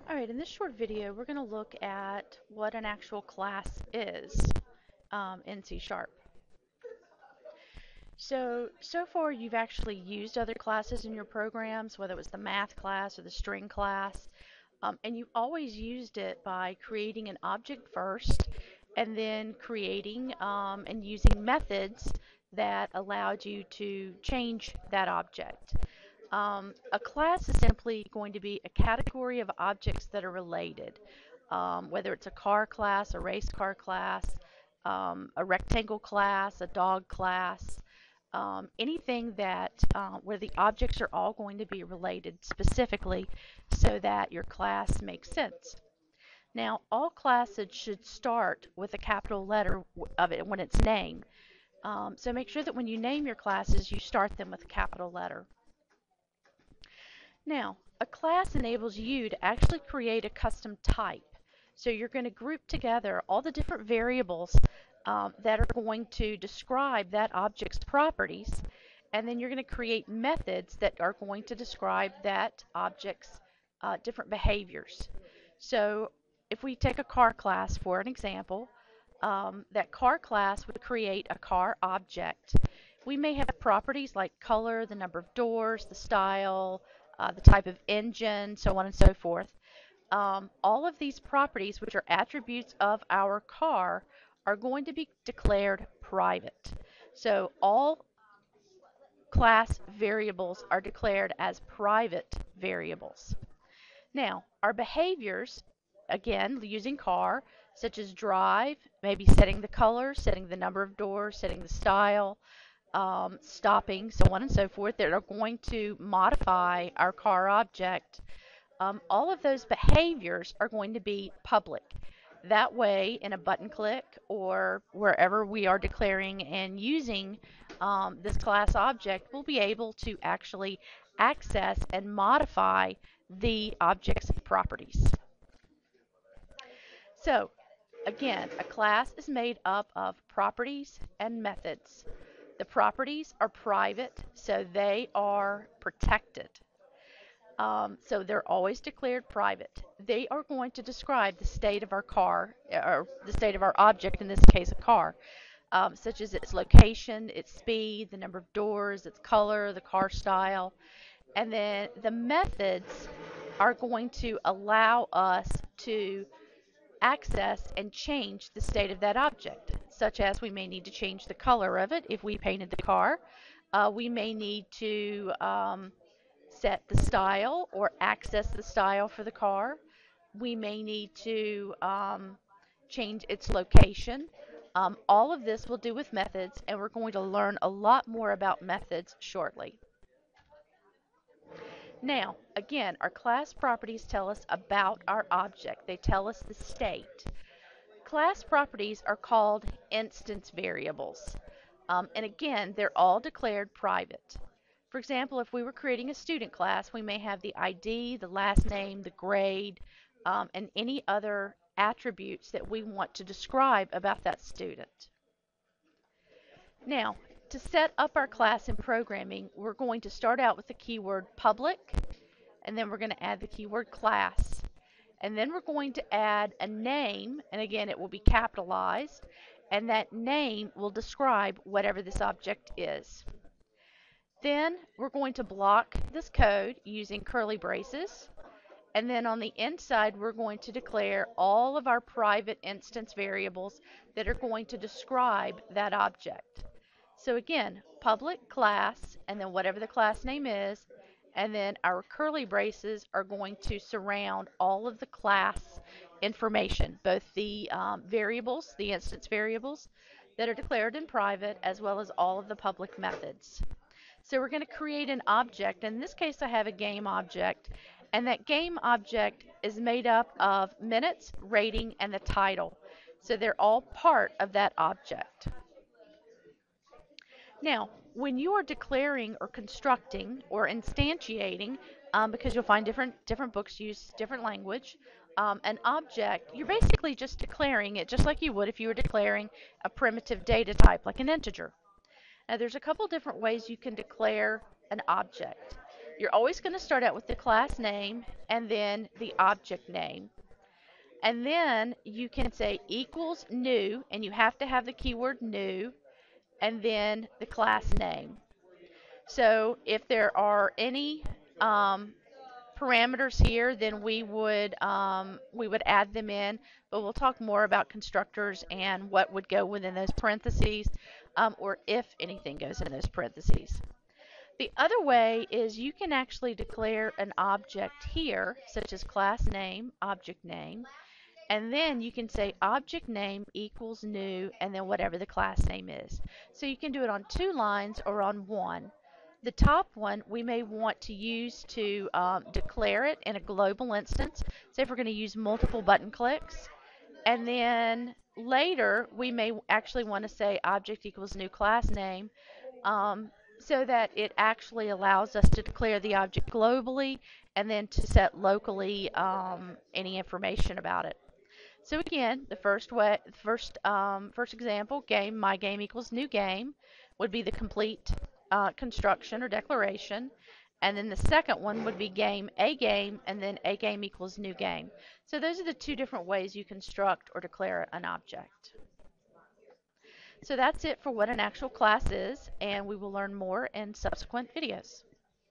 Alright, in this short video, we're going to look at what an actual class is in C Sharp. So far you've actually used other classes in your programs, whether it was the math class or the string class, and you've always used it by creating an object first and then creating and using methods that allowed you to change that object. A class is simply going to be a category of objects that are related, whether it's a car class, a race car class, a rectangle class, a dog class, anything that where the objects are all going to be related specifically so that your class makes sense. Now, all classes should start with a capital letter of it when it's named. So make sure that when you name your classes, you start them with a capital letter. Now, a class enables you to actually create a custom type. So you're going to group together all the different variables that are going to describe that object's properties, and then you're going to create methods that are going to describe that object's different behaviors. So if we take a car class for an example, that car class would create a car object. We may have properties like color, the number of doors, the style, the type of engine, so on and so forth. All of these properties, which are attributes of our car, are going to be declared private. So all class variables are declared as private variables. Now, our behaviors, again, using car, such as drive, maybe setting the color, setting the number of doors, setting the style, stopping, so on and so forth, that are going to modify our car object. All of those behaviors are going to be public. That way, in a button click or wherever we are declaring and using this class object, we'll be able to actually access and modify the object's properties. So, again, a class is made up of properties and methods. The properties are private, so they are protected. So they're always declared private. They are going to describe the state of our car, or the state of our object, in this case a car, such as its location, its speed, the number of doors, its color, the car style. And then the methods are going to allow us to access and change the state of that object, such as we may need to change the color of it if we painted the car. We may need to set the style or access the style for the car. We may need to change its location. All of this will do with methods, and we're going to learn a lot more about methods shortly. Now, again, our class properties tell us about our object. They tell us the state. Class properties are called instance variables. And again, they're all declared private. For example, if we were creating a student class, we may have the ID, the last name, the grade, and any other attributes that we want to describe about that student. Now, to set up our class in programming, we're going to start out with the keyword public, and then we're going to add the keyword class. And then we're going to add a name, and again, it will be capitalized, and that name will describe whatever this object is. Then we're going to block this code using curly braces. And then on the inside, we're going to declare all of our private instance variables that are going to describe that object. So again, public class, and then whatever the class name is, and then our curly braces are going to surround all of the class information, both the variables, the instance variables that are declared in private, as well as all of the public methods. So we're going to create an object. In this case, I have a game object, and that game object is made up of minutes, rating, and the title. So they're all part of that object. Now, when you are declaring or constructing or instantiating, because you'll find different books use different language, an object, you're basically just declaring it just like you would if you were declaring a primitive data type like an integer. Now, there's a couple different ways you can declare an object. You're always going to start out with the class name and then the object name. And then you can say equals new, and you have to have the keyword new, and then the class name. So if there are any parameters here, then we would add them in, but we'll talk more about constructors and what would go within those parentheses, or if anything goes in those parentheses. The other way is you can actually declare an object here, such as class name, object name, and then you can say object name equals new, and then whatever the class name is. So you can do it on 2 lines or on 1. The top one we may want to use to declare it in a global instance. Say if we're going to use multiple button clicks. And then later we may actually want to say object equals new class name, so that it actually allows us to declare the object globally and then to set locally any information about it. So again, the first example, game, my game equals new game, would be the complete construction or declaration. And then the second one would be game, and then a game equals new game. So those are the 2 different ways you construct or declare an object. So that's it for what an actual class is, and we will learn more in subsequent videos.